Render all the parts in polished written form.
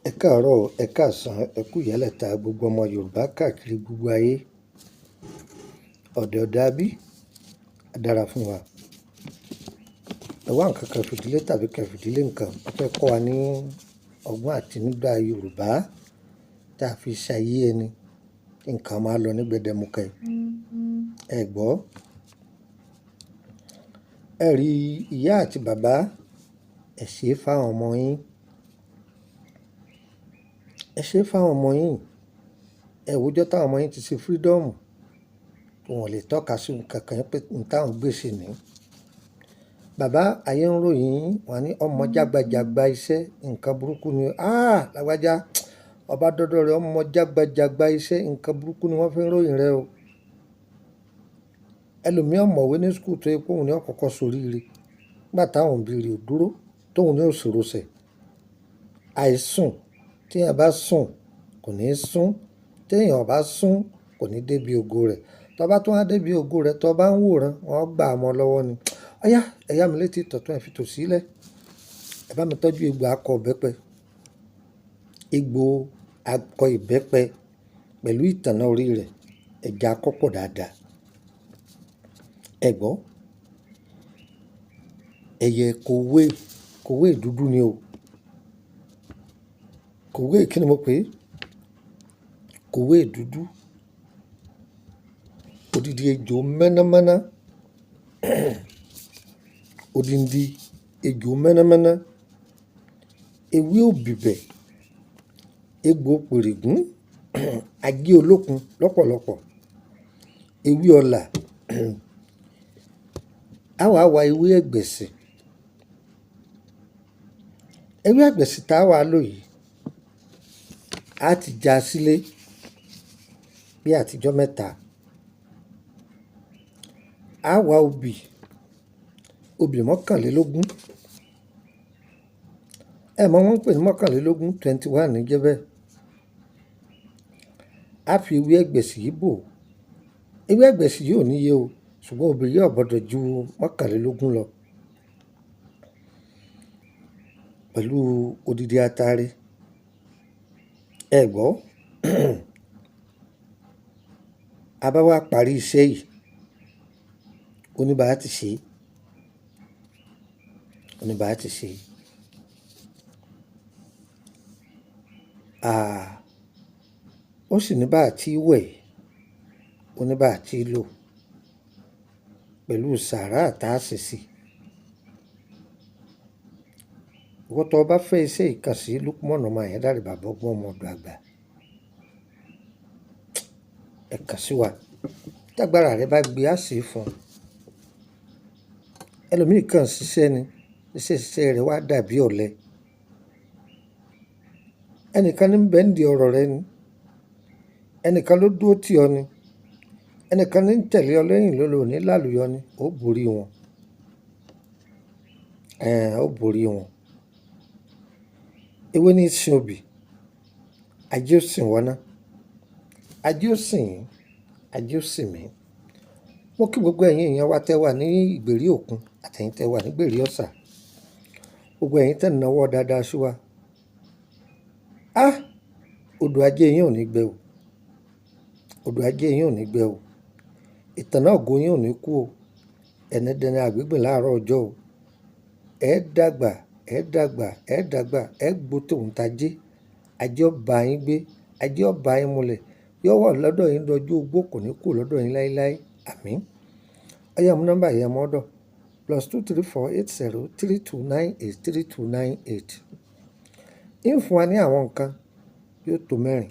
Ẹ káàárọ̀, ẹ káàsán, ẹ kú ìyálẹ̀ta gbogbo ọmọ Yorùbá káàkiri gbogbo ayé. Ọ̀dẹ̀ ọ̀dà bí á dára fún wa. Ẹ wá nǹkan kan fìdílé tàbí kan fìdílé nǹkan. Wọ́n fẹ́ kọ́ wa ní ọgbọ́n àtinúdá Yorùbá tá a fi ṣayé ẹni kí nǹkan máa lọ ní gbẹdẹmukẹ. Ẹ gbọ́. Ẹ rí ìyá àti bàbá ẹ ṣe fáwọn ọmọ yín. Ẹ ṣe fáwọn ọmọ yín. Ẹ wòjọ́ táwọn ọmọ yín ti ṣe fírídọ́ọ̀mù. Wọn lè tọ́ka sí nǹkan kan pé táwọn gbèsè ní. Bàbá ayé ń ròyìn wọn ní ọmọ jágbajàgba iṣẹ́ nǹkan burúkú ni. Lágbájá ọba dọ́dọ̀ rẹ̀ ọmọ jágbajàgba iṣẹ́ nǹkan burúkú ni wọ́n fi ń ròyìn rẹ̀ o. Ẹlòmíì ọ̀mọ̀wé ní skul tó yẹ pé òun ní ọ̀kọ̀ọ̀kan soríire nígbà táwọn òbí rẹ̀ ò dúró tóun ní òṣòròṣẹ̀. Àìsùn téèyàn bá sùn kò ní sún, téèyàn bá sún kò ní débi ògo rẹ̀. Tó bá tún wá débi ògo rẹ̀ tó bá ń wòran wọ́n gbà á mọ́ lọ́wọ́ ni. Ọ̀yá ẹ̀yà mi létí tọ̀tún ẹ̀ fi tò sílẹ̀. Ẹ bá mi tọ́jú egbò akọ ìbẹ́pẹ. Egbò akọ ìbẹ́pẹ pẹ̀lú ìtànná orí rẹ̀ ẹja kọ́pọ̀ dáadáa. Ẹ gbọ́. Ẹyẹ kòwé dúdú ni o. Kòwé kí ni mo pè é? Kòwé dúdú. Odidi ejò mẹ́nàmẹ́ná. Odindi ejò mẹ́nàmẹ́ná. Ewé òbíbẹ̀. Egbò pèrègún. Agé olókun lọ́pọ̀lọpọ̀. Ewé ọ̀là. Àwa ewé ẹ̀gbẹ̀sì. Ewé ẹ̀gbẹ̀sì tá a wà lò yìí a ti já sílé bí àtijọ́ mẹ́ta. A wá obì mọ́kànlélógún. Ẹ mọ̀ wọ́n ń pè ní mọ́kànlélógún 21 ní jẹ́ bẹ́ẹ̀. A fi ewé ẹ̀gbẹ̀sì yìí bò. Ewé ẹ̀gbẹ̀sì yìí ò níye o ṣùgbọ́n obì yìí ò gbọdọ̀ ju mọ́kànlélógún lọ. Pẹ̀lú odidi atare. Ẹ gbọ́. A bá wá parí iṣẹ́ yìí oníbàá ti ṣe. Oníbàá ti ṣe. Ó sì ní bá tí wẹ̀ oníbàá tí lò pẹ̀lú sàárà tá a ṣe sí. Ìwọ tó bá fẹ́ iṣẹ́ ìkànsí Lukman ọmọ Ayédáre bàbá ọgbọ́n ọmọ ọ̀dọ̀ àgbà. Ẹ kàn sí wa. Tágbára rẹ bá gbé àṣẹ fún. Ẹlòmíì kan ṣiṣẹ́ ni. Iṣẹ́ rẹ̀ wá dàbí ọ̀lẹ. Ẹnìkan ní bẹ́ǹdì ọ̀rọ̀ rẹ ni. Ẹnìkan ló dúró tì ọ ni. Ẹnìkan ní tẹ̀lé ọ lẹ́yìn ló ní lálùyọ ni. Ó borí wọn. Ó borí wọn. Ewé ní sin obì. Ajé ó sìn wọ́n ná. Ajé ó sìn yín. Ajé ó sìn mí. Mo kí gbogbo ẹ̀yin èèyàn wa tẹ́ wà ní ìgbèrí òkun àtẹ̀yin tẹ́ wà ní ìgbèrí ọ̀sà. Gbogbo ẹ̀yin tẹ́ náwó dáadáa sí wa. Odò ajé yín ò ní gbẹ o. Odò ajé yín ò ní gbẹ o. Ìtànná ògo yín ò ní kú o. Ẹnẹdẹni àgbègbè láàárọ̀ ọjọ́ o. Ẹ dàgbà, ẹ dàgbà, ẹ dàgbà, ẹ gbó tòun tajé. Ajé ọba yín gbé, ajé ọba yín múlẹ̀. Yóò wà lọ́dọ̀ yín lọ́jọ́ ogbó kò ní kú lọ́dọ̀ yín láéláé. Àmín. Ọ̀yá mú nọ́mbà yẹn mọ́dọ̀. +2348032983298. Ń fún wa ní àwọn nǹkan yóò tó 4.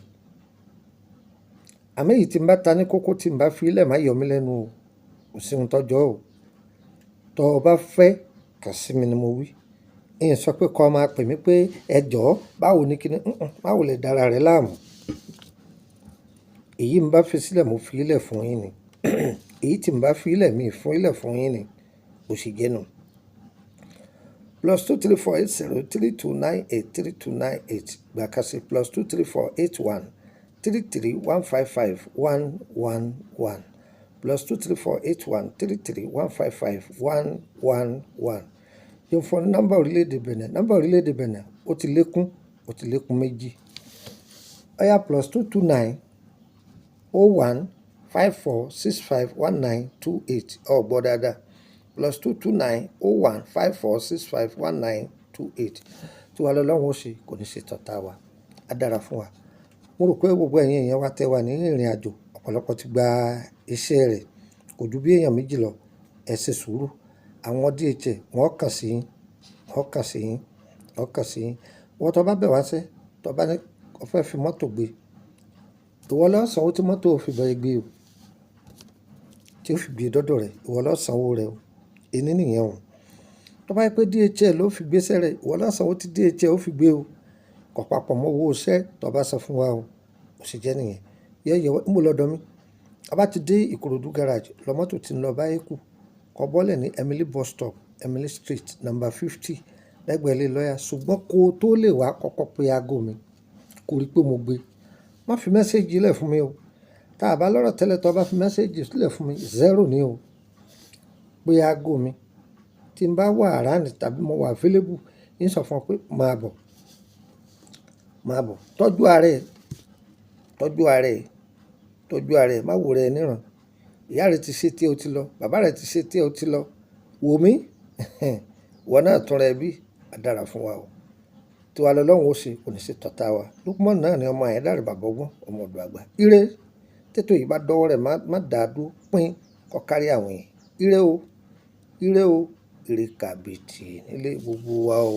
Àmọ́ èyí tí n bá ta ní kókó tí n bá fi ilẹ̀ má yọ mí lẹ́nu o. Kò sí ohun tọ́jọ́ o. Tọ́ ọ bá fẹ́ kàn sí mi ni mo wí. Ìyẹn sọ pé kọ́ máa pè mí pé ẹ jọ̀ọ́ báwo ni kíni. Báwo lè dára rẹ láàmú. Èyí n bá fi sílẹ̀ mo fi ilẹ̀ fún yín ni. Èyí tí n bá fi ilẹ̀ mi fún ilẹ̀ fún yín ni. Bó ṣe jẹ́ nù. +2348032983298 gbàkásí +2348133155111 +2348133155111. Yóò fún nọ́mbà orílẹ̀-èdè Benin. Nọ́mbà orílẹ̀-èdè Benin ó ti lékún ó ti lékún méjì. Ọ̀yá +229 01 54 65 19 28 ọ̀gbọ́ dáadáa +229 01 54 65 19 28 tí wàá lọ́lọ́run ó ṣe kò ní ṣe tọ̀tá wa á dára fún wa. Mo rò pé gbogbo ẹ̀yin èèyàn wa tẹ́ wà ní ìrìn àjò ọ̀pọ̀lọpọ̀ ti gba iṣẹ́ rẹ̀ kò ju bí èèyàn méjì lọ. Ẹ ṣe sùúrù, àwọn DHL wọ́n kàn sí yín, wọ́n kàn sí yín, wọ́n kàn sí yín. Wọ́n tó bá bẹ̀ wá sẹ́ tó bá ní o fẹ́ fi mọ́tò gbé, ìwọ ló sanwó tí mọ́tò fi bẹ̀rẹ̀ gbé o, tí ó fi gbé dọ́dọ̀ rẹ̀, ìwọ ló sanwó rẹ̀ o. Èní nìyẹn o. Tó bá yẹ pé DHL ló fi gbéṣẹ́ rẹ̀, ìwọ ló sanwó tí DHL ó fi gbé o. Kò papọ̀ mọ́ owó iṣẹ́ tó bá sọ fún wa o. Ó sì jẹ́ nìyẹn. Yẹ́yẹ́ ń bọ̀ lọ́dọ̀ mi. A bá ti dé Ìkòròdú garage, lọ mọ́tò tí ń lọ báyìí kù. Kọ bọ́lẹ̀ ní Emily bus stop, Emily Street, number 50, lẹ́gbẹ̀ẹ́ ilé lọ́yà. Ṣùgbọ́n kó o tó lè wá kọ́kọ́ pé aago mi, kó rí pé mo gbé. Má fi mẹ́sẹ́jì lẹ̀ fún mi o. Tá a bá lọ́rọ̀ tẹ́lẹ̀ tó bá fi mẹ́sẹ́jì sílẹ̀ fún mi, 0 ni o. Pé aago mi tí n bá wà around tàbí mo wà available, ń sọ fún ọ pé máa bọ̀, máa bọ̀. Tọ́jú ara ẹ, tọ́jú ara ẹ, tọ́jú ara ẹ, má wo rẹ níran. Ìyá rẹ ti ṣe tí o ti lọ, bàbá rẹ ti ṣe tí o ti lọ. Wò mí, ìwọ náà tún rẹ bí, á dára fún wa o. Tí wàá lọ́lọ́run ó ṣe kò ní ṣe tọ̀tá wa. Lukman náà ni ọmọ Àyẹ̀dáre bàbá ọgbọ́n, ọmọ ọ̀dọ̀ àgbà. Ire tètò yìí bá dọ́wọ́ rẹ̀ má dàá dúró pín kọ́ kárí àwọn yẹn. Ire o, ire o, ire kàbìtì nílé gbogbo wa o.